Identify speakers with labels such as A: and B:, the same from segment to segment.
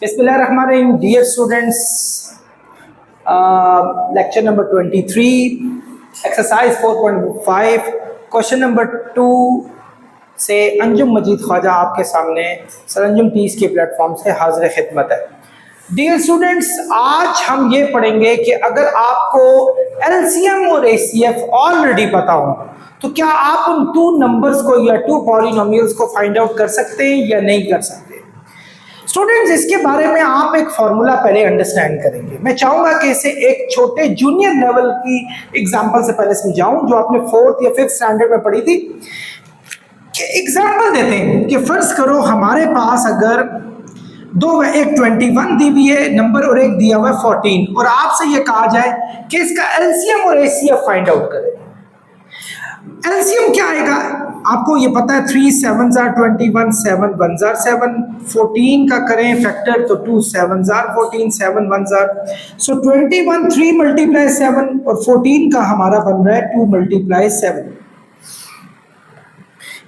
A: बिस्मिल्लाहिर्रहमानिर्रहीम। Dear students, lecture number 23, exercise 4.5, question number 2 से अंजुम मजीद ख्वाजा आपके सामने सर अंजुम टीस के प्लेटफॉर्म से हाजिर खिदमत है। डियर स्टूडेंट्स, आज हम ये पढ़ेंगे कि अगर आपको एलसीएम और एसीएफ ऑलरेडी पता हो तो क्या आप उन टू नंबर्स को या टू पॉलिनोमियल्स को फाइंड आउट कर सकते हैं या नहीं कर सकते। स्टूडेंट्स, इसके बारे में आप एक फॉर्मूला पहले अंडरस्टैंड करेंगे। मैं चाहूंगा कि इसे एक छोटे जूनियर लेवल की एग्जांपल से पहले समझाऊं जो आपने 4th या 5th स्टैंडर्ड में पढ़ी थी। कि एग्जांपल देते हैं कि फर्ज करो हमारे पास अगर दो, एक 21 दी हुई है नंबर और एक दिया हुआ है 14, और आपसे ये कहा जाए कि इसका एलसीएम और एसीएफ फाइंड आउट करें। एलसीएम क्या आएगा आपको ये पता है, 3 7s are 21, 7 1s are 7, 14 का करें फैक्टर तो 2 7s are 14, 7 1s are, so 21 3 multiply 7 और 14 का हमारा बन रहा है 2 मल्टीप्लाई 7।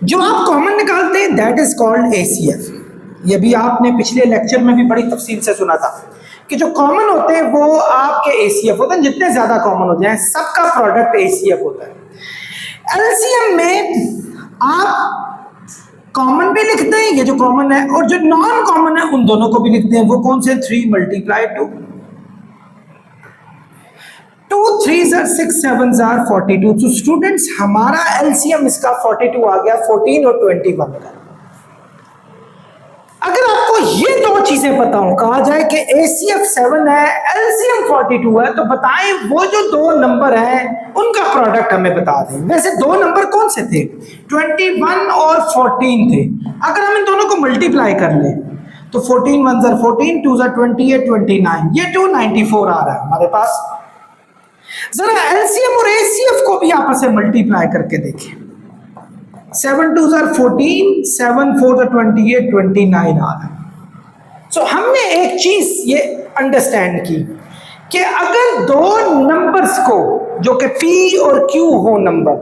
A: जो आप कॉमन निकालते हैं दैट इज कॉल्ड एसीएफ। ये भी आपने पिछले लेक्चर में भी बड़ी तफसील से सुना था कि जो कॉमन होते हैं वो आपके एसीएफ होते हैं। जितने ज्यादा कॉमन हो जाए सबका प्रोडक्ट एसीएफ होता है। एलसीएम में आप कॉमन भी लिखते हैं, ये जो कॉमन है, और जो नॉन कॉमन है उन दोनों को भी लिखते हैं। वो कौन से? 3 multiply 2, 2 3s are 6, 7s are 42। तो स्टूडेंट्स हमारा एलसीएम इसका 42 आ गया, 14 और 21 का। अगर आपको ये दो चीजें पता हो, कहा जाए कि एसीएफ 7 है, एलसीएम 42 है, तो बताएं वो जो दो नंबर हैं उनका प्रोडक्ट हमें बता दें। वैसे दो नंबर कौन से थे? 21 और 14 थे। अगर हम इन दोनों को मल्टीप्लाई कर लें तो 14 1s are 14, 2s are 28, 29, ये 294 आ रहा है हमारे पास। जरा एलसीएम और एसीएफ को भी आपस में मल्टीप्लाई करके देखें। 7 2s are 14, 7 4s are 28, 29 आ रहा है। सो हमने एक चीज ये अंडरस्टैंड की कि अगर दो नंबर्स को जो कि P और Q हो नंबर,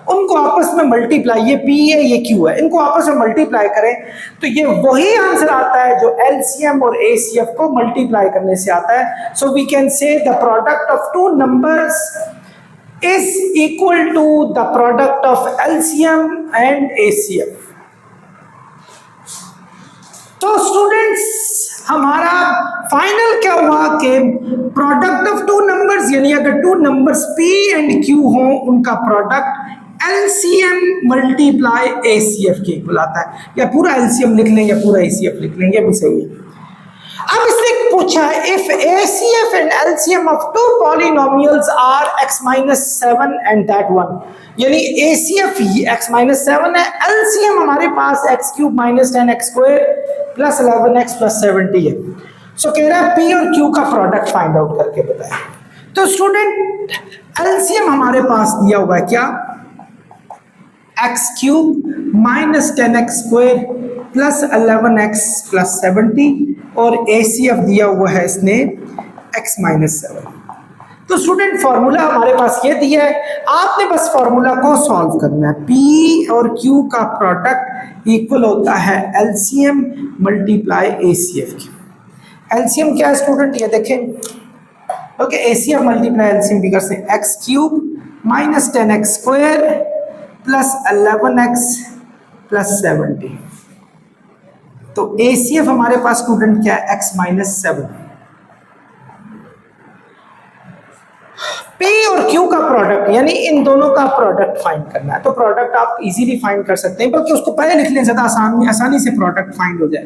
A: उनको आपस में मल्टीप्लाई, ये P है ये Q है, इनको आपस में मल्टीप्लाई करें तो ये वही आंसर आता है जो एलसीएम और एसीएफ को मल्टीप्लाई करने से आता है। So we can say the product of two numbers is equal to the product of LCM and ACF। तो स्टूडेंट्स हमारा फाइनल क्या हुआ कि प्रोडक्ट ऑफ टू नंबर्स, यानी अगर two numbers P and Q हो उनका प्रोडक्ट LCM मल्टीप्लाई ACF के इक्वल आता है। या पूरा LCM लिख लें या पूरा ACF लिख लें, ये भी सही है। अब इसने पूछा if ACF and LCM of two polynomials are x-7 and that one, यानी ACF x-7 है, LCM हमारे पास x³ - 10x² + 11x + 70 है। सो कह रहा है P और Q का प्रोडक्ट फाइंड आउट करके बताएं। तो स्टूडेंट LCM हमारे पास दिया हुआ है क्या? x³ - 10x² + 11x + 70, और ACF दिया हुआ है इसने x-7। तो स्टूडेंट फॉर्मूला हमारे पास ये दिया है, आपने बस फॉर्मूला को सॉल्व करना है। P और Q का प्रोडक्ट इक्वल होता है LCM मल्टीप्लाई ACF की। LCM क्या है स्टूडेंट? ये देखें, ओके, ACF मल्टीप्लाई LCM भी कर सकते हैं। x³ - 10x² + 11x + 70। तो ACF हमारे पास स्टूडेंट क्या है? x-7। P और Q का प्रोडक्ट, यानी इन दोनों का प्रोडक्ट फाइंड करना है। तो प्रोडक्ट आप इजीली फाइंड कर सकते हैं, बल्कि उसको पहले लिख लें, ज्यादा आसानी से प्रोडक्ट फाइंड हो जाए।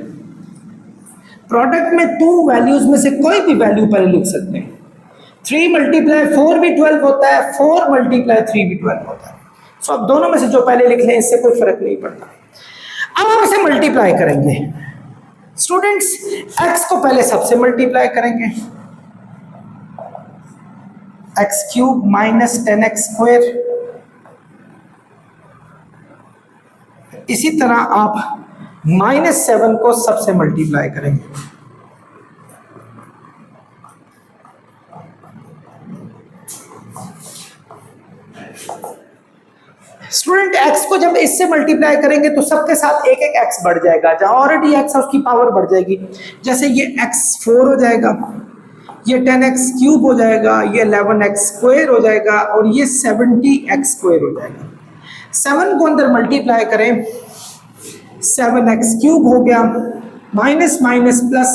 A: प्रोडक्ट में टू वैल्यूज में से कोई भी वैल्यू पहले लिख सकते हैं। 3 मल्टीप्लाई 4 भी 12 होता है, 4 मल्टीप्लाई 3 भी 12 होता है। सो अब दोनों में से जो पहले लिख लें इससे कोई फर्क नहीं पड़ता। अब हम इसे मल्टीप्लाई करेंगे। स्टूडेंट्स x को पहले सबसे मल्टीप्लाई करेंगे, x³ - 10x²। इसी तरह आप -7 को सबसे मल्टीप्लाई करेंगे। स्टूडेंट x को जब इससे मल्टीप्लाई करेंगे तो सबके साथ एक एक x बढ़ जाएगा, जहां ऑलरेडी x है उसकी पावर बढ़ जाएगी। जैसे ये x4 हो जाएगा, ये 10x क्यूब हो जाएगा, ये 11x स्क्वायर हो जाएगा और ये 70x स्क्वायर हो जाएगा। 7 को अंदर मल्टीप्लाई करें, 7x क्यूब हो गया, minus minus plus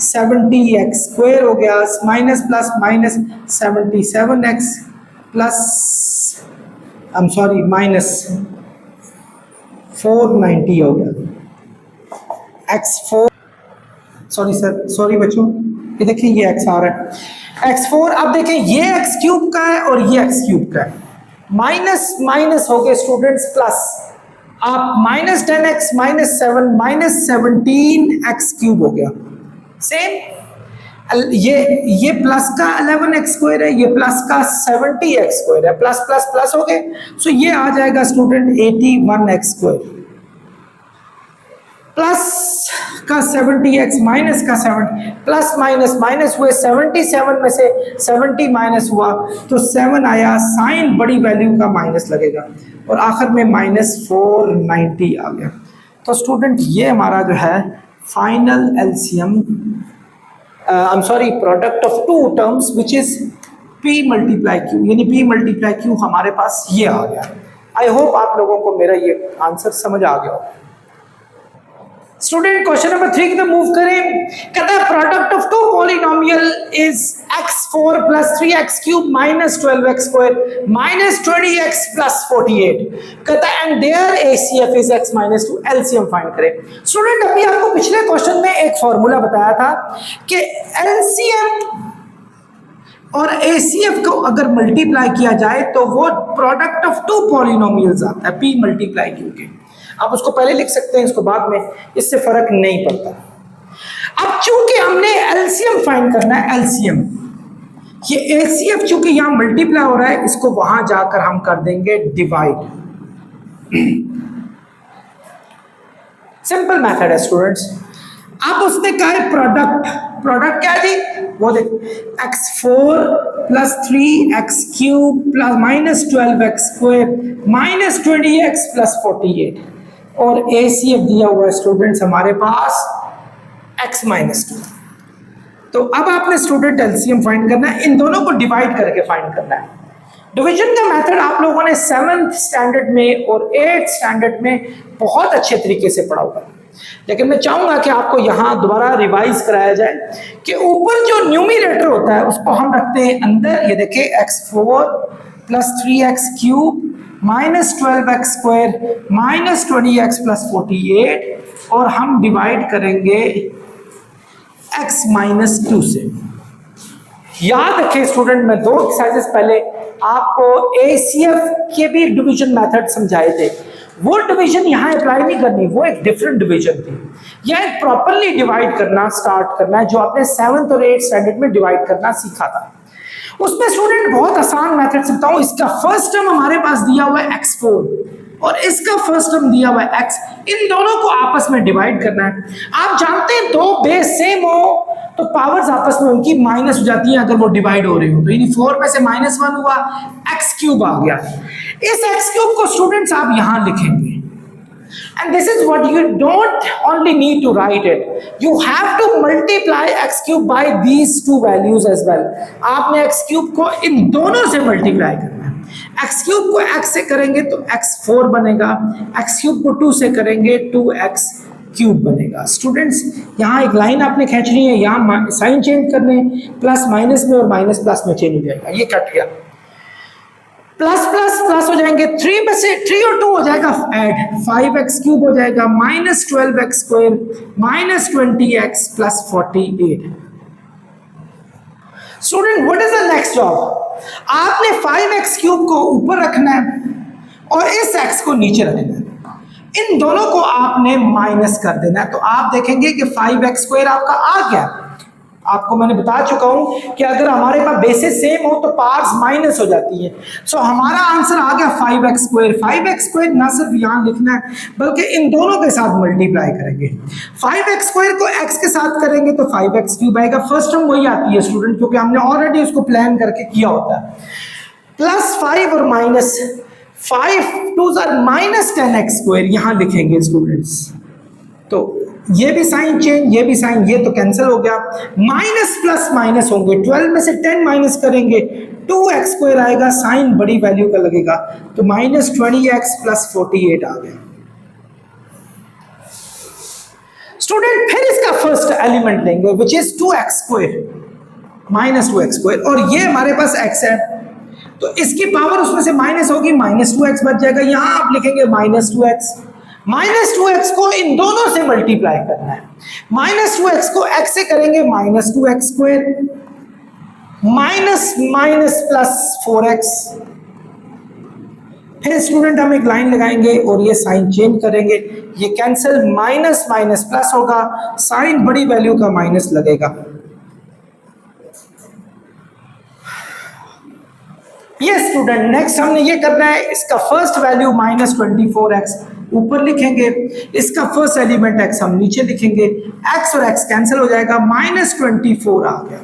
A: 70x square हो गया, minus plus minus 77x plus minus 490 हो गया। x4 सॉरी बच्चों, ये देखिए ये x आ रहा है x4। अब देखें ये x क्यूब का है और ये x क्यूब का है, माइनस माइनस हो गए स्टूडेंट्स प्लस, आप minus 10x minus 7 minus 17x cube हो गया। सेम ये प्लस का 11x स्क्वायर है, ये प्लस का 70x स्क्वायर है, प्लस प्लस प्लस हो गए, सो ये आ जाएगा स्टूडेंट 81x स्क्वायर, प्लस का 70x माइनस का 7, प्लस माइनस माइनस हुए, 77 में से 70 माइनस हुआ तो 7 आया, साइन बड़ी वैल्यू का माइनस लगेगा और आखिर में माइनस 490 आ गया। तो स्टूडेंट ये हमारा जो है final LCM, product of two terms which is p multiply q, यानी p मल्टीप्लाई q हमारे पास ये आ गया। आई होप आप लोगों को मेरा ये आंसर समझ आ गया हो। स्टूडेंट क्वेश्चन नंबर 3 की तरफ मूव करें। कहता है product of two polynomial is x4 plus 3x cube minus 12x square minus 20x plus 48। कहता है and their ACF is x minus 2। LCM find करें। स्टूडेंट अभी आपको पिछले क्वेश्चन में एक फॉर्मूला बताया था कि एलसीएम और ACF को अगर मल्टीप्लाई किया जाए तो वो प्रोडक्ट ऑफ टू पॉलिनोमियल्स आता है p मल्टीप्लाई q के। आप उसको पहले लिख सकते हैं, इसको बाद में, इससे फर्क नहीं पड़ता। अब चूंकि हमने एलसीएम फाइंड करना है, एलसीएम, ये ACF चूंकि यहां मल्टीप्लाई हो रहा है, इसको वहां जाकर हम कर देंगे डिवाइड। सिंपल मेथड है स्टूडेंट्स। अब उसने कहा है प्रोडक्ट क्या जी, वो देख x4 plus 3x cube plus minus 12x square minus 20x plus 48 और ACF दिया हुआ है स्टूडेंट्स हमारे पास x माइनस 2। तो अब आपने स्टूडेंट एलसीएम फाइंड करना है, इन दोनों को डिवाइड करके फाइंड करना है। डिवीजन का मेथड आप लोगों ने 7th स्टैंडर्ड में और 8th स्टैंडर्ड में बहुत अच्छे तरीके से पढ़ा होगा, लेकिन मैं चाहूंगा कि आपको यहां दोबारा रिवाइज कराया जाए कि ऊपर जो न्यूमरेटर होता है उसको हम रखते हैं अंदर। ये देखिए x4 plus 3x cube minus 12x square minus 20x plus 48 और हम डिवाइड करेंगे x माइनस 2 से। याद रखें स्टूडेंट, मैं 2 एक्सरसाइजेस पहले आपको ACF के भी डिवीजन मेथड समझाए थे। वो डिवीजन यहाँ अप्लाई नहीं करनी, वो एक डिफरेंट डिवीजन थी। यह एक प्रॉपरली डिवाइड करना स्टार्ट करना है जो आपने 7th और 8th स्टैंडर्ड में डिवाइड करना सीखा था। उसमें स्टूडेंट बहुत आसान मेथड से बताऊं, इसका फर्स्ट टर्म हमारे पास दिया हुआ है x4 और इसका फर्स्ट टर्म दिया हुआ है x, इन दोनों को आपस में डिवाइड करना है। आप जानते हैं दो बेस सेम हो तो पावर्स आपस में उनकी माइनस हो जाती हैं अगर वो डिवाइड हो रही हो। तो यानी 4 में से -1 हुआ, x क्यूब आ गया। इस x क्यूब को स्टूडेंट्स आप यहां लिखेंगे and this is what you don't only need to write it, you have to multiply x cube by these two values as well। आपने x cube को इन दोनों से मल्टीप्लाई करना है। x cube को x से करेंगे तो x4 बनेगा, x cube को 2 से करेंगे 2x क्यूब बनेगा। स्टूडेंट्स यहाँ एक लाइन आपने खींचनी है, यहाँ साइन चेंज करने, प्लस माइनस में और माइनस प्लस में चेंज हो जाएगा, ये कट गया, प्लस प्लस प्लस हो जाएंगे, 3 में से 3 और 2 हो जाएगा ऐड, 5x क्यूब हो जाएगा minus 12x square minus 20x plus 48। Student what is the next job? आपने 5x क्यूब को ऊपर रखना है और इस x को नीचे रखना है। इन दोनों को आपने माइनस कर देना है, तो आप देखेंगे कि 5x स्क्वायर आपका आ गया। आपको मैंने बता चुका हूं कि अगर हमारे पास बेसिस सेम हो तो पार्ट्स माइनस हो जाती है। सो हमारा आंसर आ गया 5x स्क्वायर। 5x स्क्वायर ना सिर्फ यहां लिखना है बल्कि इन दोनों के साथ मल्टीप्लाई करेंगे। 5x स्क्वायर को x के साथ करेंगे तो 5x क्यूब आएगा। फर्स्ट टर्म वही आती है स्टूडेंट, क्योंकि हमने ऑलरेडी उसको प्लान करके किया होता है। प्लस 5 और माइनस 5 2 माइनस 10x स्क्वायर यहां लिखेंगे स्टूडेंट्स। तो ये भी साइन चेंज, ये भी साइन, ये तो कैंसिल हो गया। माइनस प्लस माइनस होंगे, 12 में से 10 माइनस करेंगे 2x स्क्वायर आएगा, साइन बड़ी वैल्यू का लगेगा, तो माइनस 20x प्लस 48 आ गया। स्टूडेंट फिर इसका फर्स्ट एलिमेंट लेंगे which is 2x square, minus 2x square, और ये हमारे पास x है, तो इसकी पावर उसमें से माइनस होगी, माइनस 2x बच जाएगा। यहां आप लिखेंगे माइनस 2x, माइनस 2x को इन दोनों से मल्टीप्लाई करना है। माइनस 2x को x से करेंगे minus 2x square, minus minus plus 4x। फिर स्टूडेंट हम एक लाइन लगाएंगे और ये साइन चेंज करेंगे, ये कैंसिल, माइनस माइनस प्लस होगा, साइन बड़ी वैल्यू का माइनस लगेगा। ये स्टूडेंट नेक्स्ट हमने ये करना है, इसका फर्स्ट वैल्यू माइनस 24x ऊपर लिखेंगे, इसका फर्स्ट एलिमेंट x हम नीचे लिखेंगे, x और x कैंसिल हो जाएगा, माइनस 24 आ गया।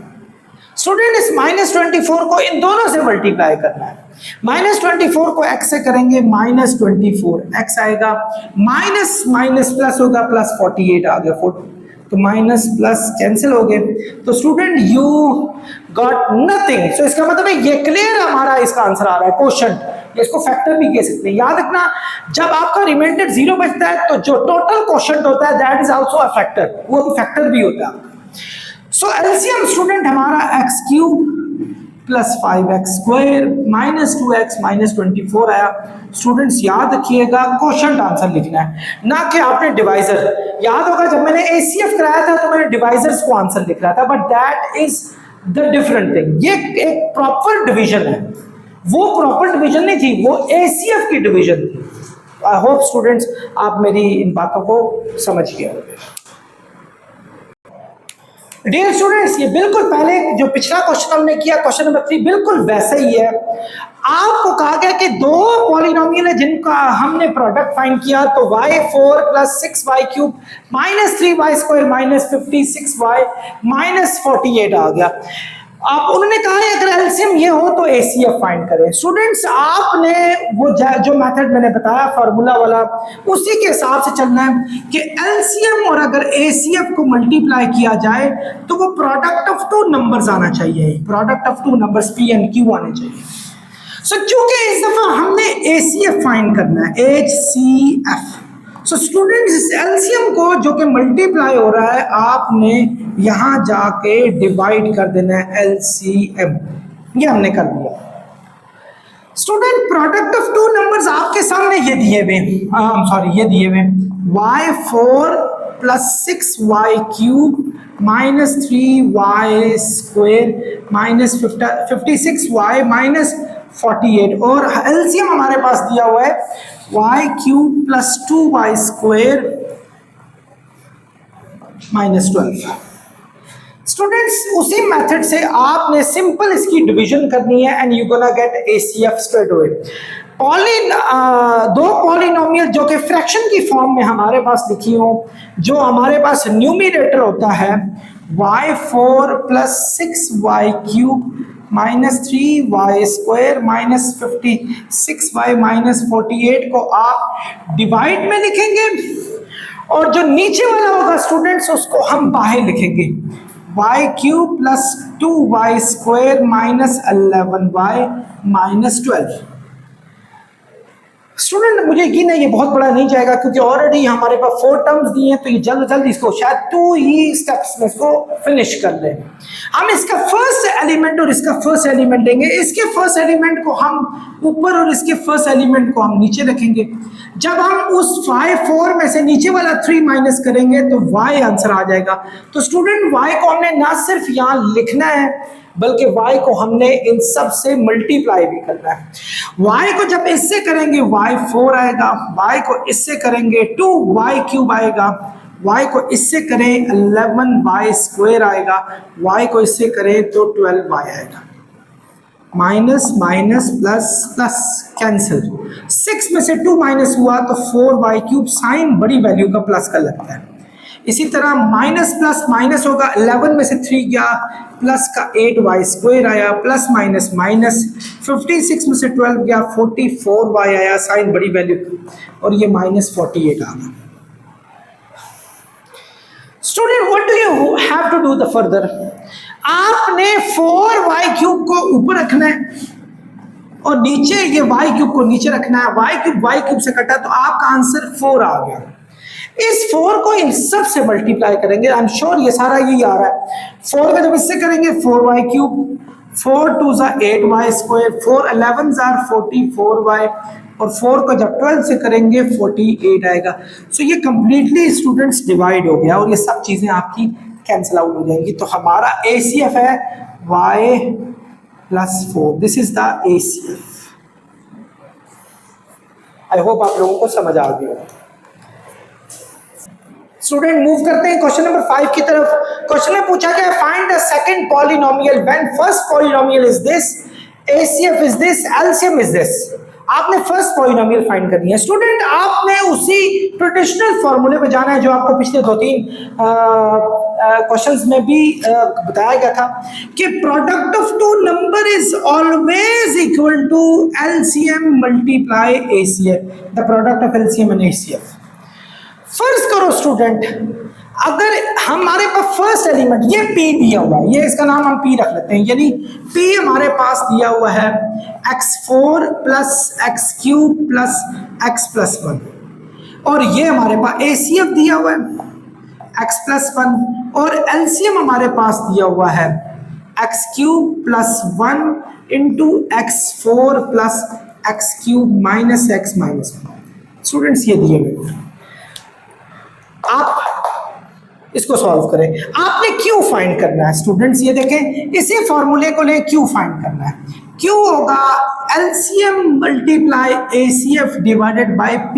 A: स्टूडेंट इस माइनस 24 को इन दोनों से मल्टीप्लाई करना है। माइनस 24 को x से करेंगे माइनस 24 x आएगा, माइनस माइनस प्लस होगा, प्लस 48 आ गया, तो माइनस प्लस कैंसिल हो गए, तो स्टूडेंट यू गॉट नथिंग। सो इसका मतलब है ये क्लियर हमारा इसका आंसर आ रहा है क्वेश्चन, इसको फैक्टर भी कह सकते हैं। याद रखना जब आपका रिमाइंडर 0 बचता है तो जो टोटल क्वेश्चन होता है that is also a factor, वो भी फैक्टर भी होता है। सो एलसीएम स्टूडेंट हमारा x cube plus 5x square minus 2x minus 24 आया। स्टूडेंट्स याद रखिएगा क्वेश्चन आंसर लिखना है, ना कि आपने डिवाइजर। याद होगा जब मैंने एसीएफ कराया था तो मैंने डिवाइजर्स को आंसर लिख रहा था, but that is the different thing. ये एक प्रॉपर डिवीजन है, वो प्रॉपर डिवीजन नहीं थी, वो एसीएफ की डिवीजन थी। आई होप स्टूडेंट्स आप मेरी इन बातों को समझ गए होंगे। डियर स्टूडेंट्स, ये बिल्कुल पहले जो पिछला क्वेश्चन हमने किया क्वेश्चन नंबर 3 बिल्कुल वैसा ही है। आपको कहा गया कि दो पॉलिनोमियल है जिनका हमने प्रोडक्ट फाइंड किया, तो y4 plus 6y cube minus 3y square minus 56y minus 48 आ गया। आप उन्होंने कहा है अगर एलसीएम ये हो तो एसीएफ फाइंड करें। स्टूडेंट्स आपने वो जो मेथड मैंने बताया फार्मूला वाला, उसी के हिसाब से चलना है कि एलसीएम और अगर एसीएफ को मल्टीप्लाई किया जाए तो वो प्रोडक्ट ऑफ टू नंबर्स आना चाहिए, product of two numbers P and Q आने चाहिए। सो चूंकि इस दफा हमने एसीएफ फाइंड करना है, एचसीएफ। सो स्टूडेंट्स इस एलसीएम को जो कि मल्टीप्लाई हो रहा है आपने यहां जाके डिवाइड कर देना है एलसीएम, ये हमने कर दिया। Student product of two numbers आपके सामने ये दिए हुए, ये दिए हुए y4 plus 6y cube minus 3y square minus 56y minus 48, और एलसीएम हमारे पास दिया हुआ है y cube plus 2y square minus 12। Students उसी मेथड से आपने सिंपल इसकी डिवीजन करनी है and you gonna get ACF straight away. दो पॉलिनोमियल जो कि फ्रैक्शन की फॉर्म में हमारे पास लिखी हो, जो हमारे पास न्यूमरेटर होता है y4 plus 6y cube minus 3y square minus 56y minus 48 को आप डिवाइड में लिखेंगे, और जो नीचे वाला होगा स्टूडेंट्स उसको हम बाहर लिखेंगे y cube plus 2y square minus 11y minus 12। Student मुझे यकीन है ये बहुत बड़ा नहीं जाएगा क्योंकि ऑलरेडी हमारे पास 4 टर्म्स दिए हैं, तो ये जल्द जल्द इसको शायद 2 ही स्टेप्स में इसको फिनिश कर लें। हम इसका फर्स्ट एलिमेंट और इसका फर्स्ट एलिमेंट लेंगे, इसके फर्स्ट एलिमेंट को हम ऊपर और इसके फर्स्ट एलिमेंट को हम नीचे रखेंगे। जब हम उस 4 में से नीचे वाला 3 माइनस करेंगे तो y आंसर आ जाएगा। तो स्टूडेंट y को हमने ना सिर्फ यहाँ लिखना है बल्कि y को हमने इन सब से मल्टीप्लाई भी करना है। y को जब इससे करेंगे y4 आएगा, y को इससे करेंगे 2y क्यूब आएगा, y को इससे करें 11y स्क्वायर आएगा, y को इससे करें तो 12y आएगा। Minus minus plus plus cancel, 6 में से 2 माइनस हुआ तो 4y क्यूब, साइन बड़ी वैल्यू का प्लस का लगता है। इसी तरह माइनस प्लस माइनस होगा, 11 में से 3 गया, प्लस का 8y स्क्वायर आया, प्लस माइनस माइनस, 56 में से 12 गया, 44y आया, साइन बड़ी वैल्यू, और ये माइनस 48 आ गया। Student what do you have to do the further, आपने 4y³ को ऊपर रखना है और नीचे ये y³ को नीचे रखना है। y³ से कटा तो आपका आंसर 4 आ गया। इस 4 को इन सब से मल्टीप्लाई करेंगे, आई एम श्योर ये सारा यही आ रहा है। 4 का जब इससे करेंगे 4y³, 4 2 8y स्क्वायर, 4 11 44y, और 4 को जब 12 से करेंगे 48 आएगा। सो ये कंप्लीटली स्टूडेंट्स डिवाइड हो गया और ये सब चीजें आपकी कैंसिल आउट हो जाएंगी। तो हमारा ACF है y + 4, this is the ACF। I hope आप लोगों को समझ आ गया। स्टूडेंट मूव करते हैं क्वेश्चन नंबर 5 की तरफ। क्वेश्चन में पूछा गया find the second polynomial when first polynomial is this, ACF is this, LCM is this. आपने फर्स्ट पॉलिनोमियल फाइंड करनी है। स्टूडेंट आपने उसी ट्रेडिशनल फॉर्मूले पे जाना है जो आपको पिछले 2-3 क्वेश्चंस में भी बताया गया था कि product of two number is always equal to LCM multiply ACF, the product of LCM and ACF। फर्ज करो स्टूडेंट अगर हमारे पास फर्स्ट एलिमेंट ये P दिया हुआ है, ये इसका नाम हम P रख लेते हैं, यानी P हमारे पास दिया हुआ है x4 + x³ + x + 1, और ये हमारे पास ACF दिया हुआ है x + 1, और LCM हमारे पास दिया हुआ है x³ + 1 × x4 + x³ - x - 1। Students ये दिए हुए, आप इसको सॉल्व करें। आपने Q फाइंड करना है स्टूडेंट्स, ये देखें इसी फॉर्मूले को ले Q फाइंड करना है। Q होगा LCM multiply ACF divided by P,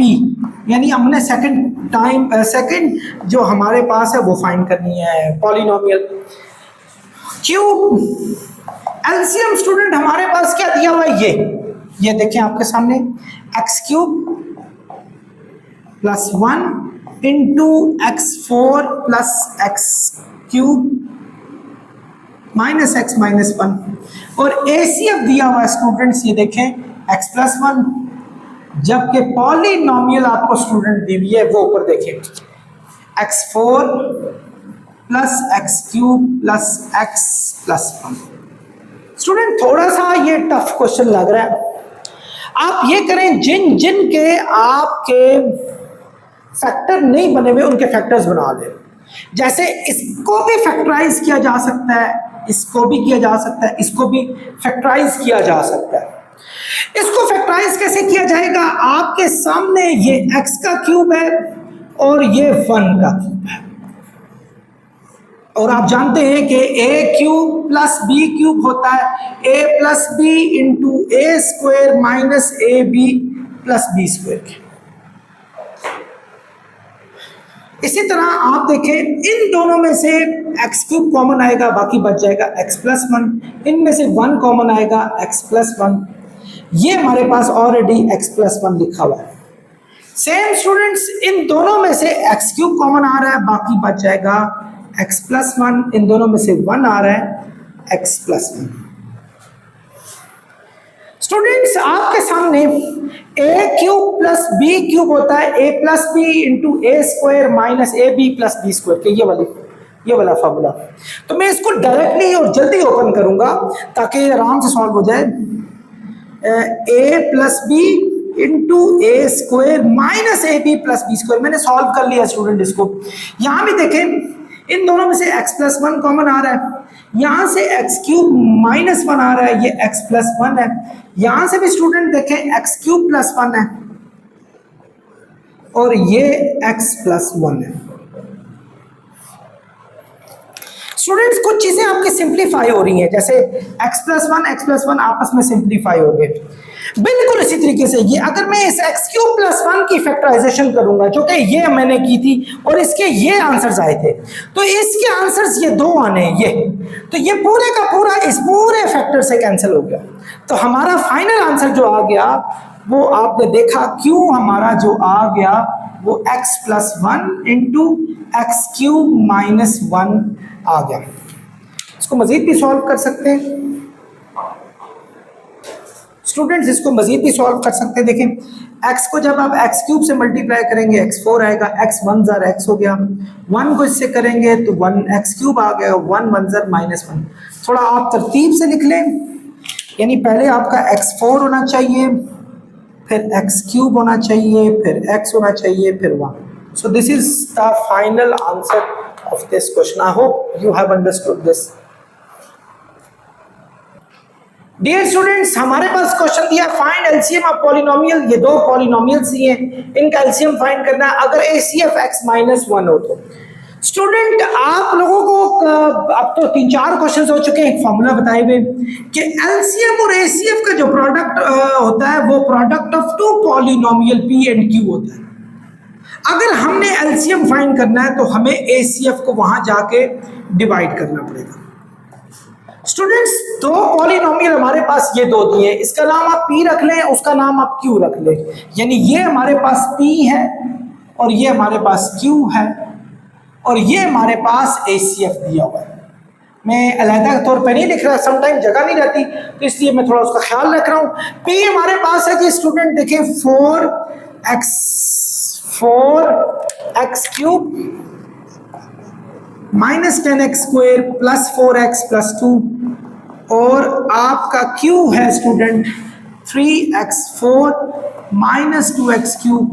A: यानी हमने सेकंड जो हमारे पास है वो फाइंड करनी है पॉलिनोमियल। Q LCM स्टूडेंट हमारे पास क्या दिया हुआ है, ये देखें आपके सामने x³ + 1 × x4 + x³ - x - 1, और ACF दिया हुआ स्टूडेंट्स ये देखें x + 1, जबकि पॉलिनोमियल आपको स्टूडेंट दी हुई है वो ऊपर देखें x4 + x³ + x + 1। स्टूडेंट थोड़ा सा ये टफ क्वेश्चन लग रहा है, आप ये करें जिन के आपके फैक्टर नहीं बने हुए उनके फैक्टर्स बना लें। जैसे इसको भी फैक्टराइज किया जा सकता है, इसको भी किया जा सकता है, इसको भी फैक्टराइज किया जा सकता है। इसको फैक्टराइज कैसे किया जाएगा, आपके सामने ये x का क्यूब है और ये 1 का क्यूब है, और आप जानते हैं कि a³ + b³ होता है a + b × a² - ab + b²। इसी तरह आप देखें इन दोनों में से x³ कॉमन आएगा, बाकी बच जाएगा x + 1, इनमें से 1 कॉमन आएगा x + 1, ये हमारे पास ऑलरेडी x + 1 लिखा हुआ है। सेम स्टूडेंट्स इन दोनों में से x³ कॉमन आ रहा है, बाकी बच जाएगा x + 1, इन दोनों में से 1 आ रहा है x + 1। स्टूडेंट्स आपके सामने a³ + b³ होता है a + b × a² - ab + b² के ये वाला फॉर्मूला। तो मैं इसको डायरेक्टली और जल्दी ओपन करूंगा ताकि आराम से सॉल्व हो जाए। a + b × a² - ab + b², मैंने सॉल्व कर लिया स्टूडेंट इसको। यहां भी देखें इन दोनों में से x + 1 कॉमन आ रहा है, यहां से x³ - 1 आ रहा है, ये x + 1 है, यहां से भी स्टूडेंट देखें x³ + 1 है और ये x + 1 है। स्टूडेंट्स कुछ चीजें आपकी सिंप्लीफाई हो रही हैं, जैसे x + 1 आपस में सिंप्लीफाई हो गए। बिल्कुल इसी तरीके से ये अगर मैं इस x³ + 1 की फैक्टराइजेशन करूंगा, जो कि ये मैंने की थी और इसके ये आंसर्स आए थे, तो इसके आंसर्स ये 2 आने हैं, ये तो ये पूरे का पूरा इस पूरे फैक्टर से कैंसिल हो गया। तो हमारा फाइनल आंसर जो आ गया वो आपने देखा Q हमारा जो आ गया वो x + 1 × एक्स क्यूब माइनस 1 आ गया। इसको मजीद भी सॉल्व कर सकते हैं स्टूडेंट्स, इसको मजीद भी सॉल्व कर सकते हैं। देखें x को जब आप x क्यूब से मल्टीप्लाई करेंगे x4 आएगा, x 1 ज़र x हो गया, 1 को इससे करेंगे तो 1 x क्यूब आ गया, 1 1 ज़र -1। थोड़ा आप तरतीब से लिख लें, यानी पहले आपका x4 होना चाहिए, फिर x क्यूब होना चाहिए, फिर x होना चाहिए, फिर 1। So this is the final answer of this question. I hope you have understood this. Dear students, हमारे पास क्वेश्चन दिया फाइंड एलसीएम ऑफ पॉलिनोमियल। ये दो पॉलिनोमियल्स दिए हैं, इनका एलसीएम फाइंड करना है अगर एसीएफ x माइनस 1 हो तो। स्टूडेंट आप लोगों को अब तो 3-4 क्वेश्चन हो चुके हैं, एक फॉर्मूला बताए हुए कि एलसीएम और एसीएफ का जो प्रोडक्ट होता है वो product of two polynomial p and q होता है। अगर हमने एलसीएम फाइंड करना है तो हमें एसीएफ को वहां जाके डिवाइड करना पड़ेगा। स्टूडेंट्स, दो पॉलिनोमियल हमारे पास ये दो दिए, इसका नाम आप p रख लें, उसका नाम आप q रख लें, यानी ये हमारे पास p है और ये हमारे पास q है और ये हमारे पास ACF दिया हुआ है। मैं अलहदा तौर पर नहीं लिख रहा, समटाइम जगह नहीं रहती तो इसलिए मैं थोड़ा उसका ख्याल रख रहा हूँ। P हमारे पास है जी स्टूडेंट, देखें 4x cube minus 10x square plus 4x plus 2 और आपका Q है student 3x4 minus 2x cube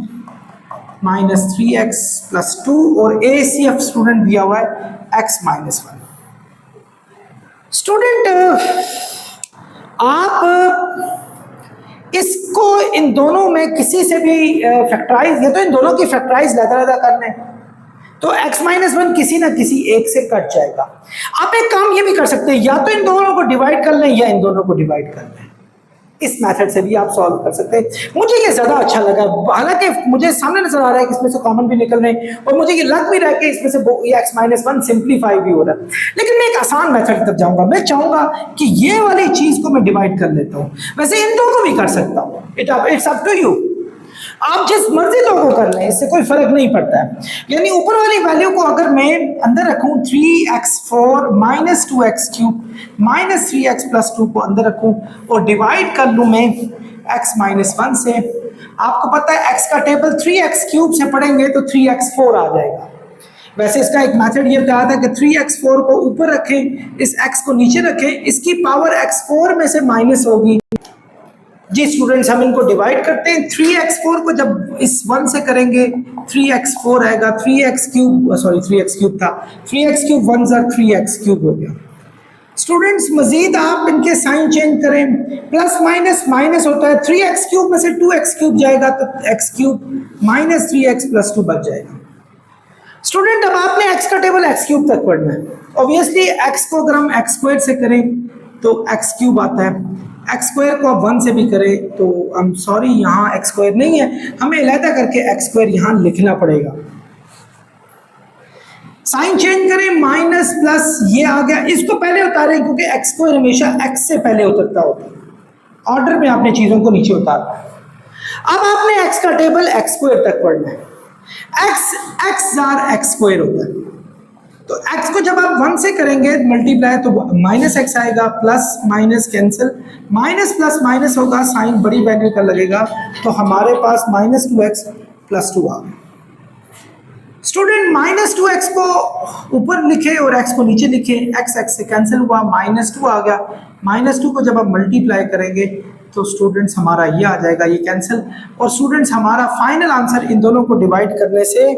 A: minus 3x plus 2 और ACF स्टूडेंट दिया हुआ है x माइनस 1। स्टूडेंट आप इसको इन दोनों में किसी से भी फैक्टराइज, या तो इन दोनों की फैक्टराइज लहदा कर लें तो x माइनस 1 किसी ना किसी एक से कट जाएगा। आप एक काम ये भी कर सकते हैं, या तो इन दोनों को डिवाइड कर लें या इन दोनों को डिवाइड कर लें। इस मेथड से भी आप सॉल्व कर सकते हैं। मुझे ये ज़्यादा अच्छा लगा, हालांकि मुझे सामने नजर आ रहा है कि इसमें से कॉमन भी निकल रहे हैं और मुझे ये लग भी रहा है कि इसमें से ये x माइनस 1 सिंप्लीफाई भी हो रहा है, लेकिन मैं एक आसान मेथड तक जाऊंगा। मैं चाहूंगा कि ये वाली चीज़ को मैं डिवाइड कर लेता हूँ, वैसे इन दो को भी कर सकता हूँ, इट्स अप टू यू, आप जिस मर्जी दो को कर लें, इससे कोई फर्क नहीं पड़ता है। यानी ऊपर वाली वैल्यू को अगर मैं अंदर रखूं 3x4 minus 2x cube minus 3x plus 2 को अंदर रखूं और डिवाइड कर लूं मैं x माइनस 1 से, आपको पता है x का टेबल 3x क्यूब से पढ़ेंगे तो 3x4 आ जाएगा। वैसे इसका एक मेथड ये बताया था कि 3x4 को ऊपर रखें, इस x को नीचे रखें, इसकी पावर x4 में से माइनस होगी। जी स्टूडेंट्स, हम इनको डिवाइड करते हैं। 3x4 को जब इस 1 से करेंगे 3x4 आएगा, 3x क्यूब था, 3x क्यूब 1 ज़र 3x क्यूब हो गया। स्टूडेंट्स मजीद आप इनके साइन चेंज करें, प्लस माइनस माइनस होता है, 3x क्यूब में से 2x क्यूब जाएगा तो x cube minus 3x plus 2 बच जाएगा। स्टूडेंट अब आपने x का टेबल x क्यूब तक पढ़ना है। ऑब्वियसली x को अगर हम x स्क्वायर से करें तो x क्यूब आता है, x स्क्वायर को आप 1 से भी करें तो यहाँ x स्क्वायर नहीं है, हमें अलहदा करके x स्क्वायर यहाँ लिखना पड़ेगा। साइन चेंज करें, माइनस प्लस ये आ गया, इसको पहले उतारें क्योंकि x स्क्वायर हमेशा x से पहले उतरता होता है, ऑर्डर में आपने चीज़ों को नीचे उतारना है। अब आपने x का टेबल x स्क्वायर तक पढ़ना है। x ज़ार x स्क्वायर होता है, तो x को जब आप 1 से करेंगे मल्टीप्लाई तो माइनस x आएगा, plus minus cancel, minus plus minus होगा, साइन बड़ी वैल्यू का लगेगा तो हमारे पास माइनस 2x प्लस 2 आ गया। स्टूडेंट माइनस 2x को ऊपर लिखे और x को नीचे लिखे, x से कैंसिल हुआ, माइनस 2 आ गया। माइनस 2 को जब आप मल्टीप्लाई करेंगे तो स्टूडेंट्स हमारा ये आ जाएगा, ये कैंसिल, और स्टूडेंट्स हमारा फाइनल आंसर इन दोनों को डिवाइड करने से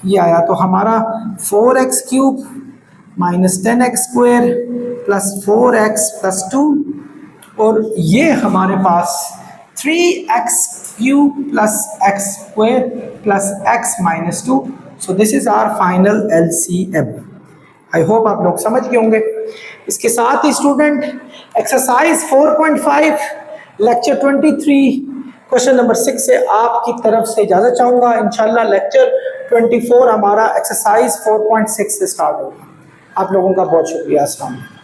A: ये आया, तो हमारा 4x cube minus 10x square plus 4x plus 2 और ये हमारे पास 3x cube plus x square plus x minus 2। So this is our final LCM। I hope आप लोग समझ गए होंगे। इसके साथ ही student exercise 4.5 lecture 23 question number 6 से आपकी तरफ से इजाज़त चाहूँगा। इंशाल्लाह लेक्चर 24 हमारा एक्सरसाइज 4.6 से स्टार्ट होगा। आप लोगों का बहुत शुक्रिया। अस्सलाम वालेकुम।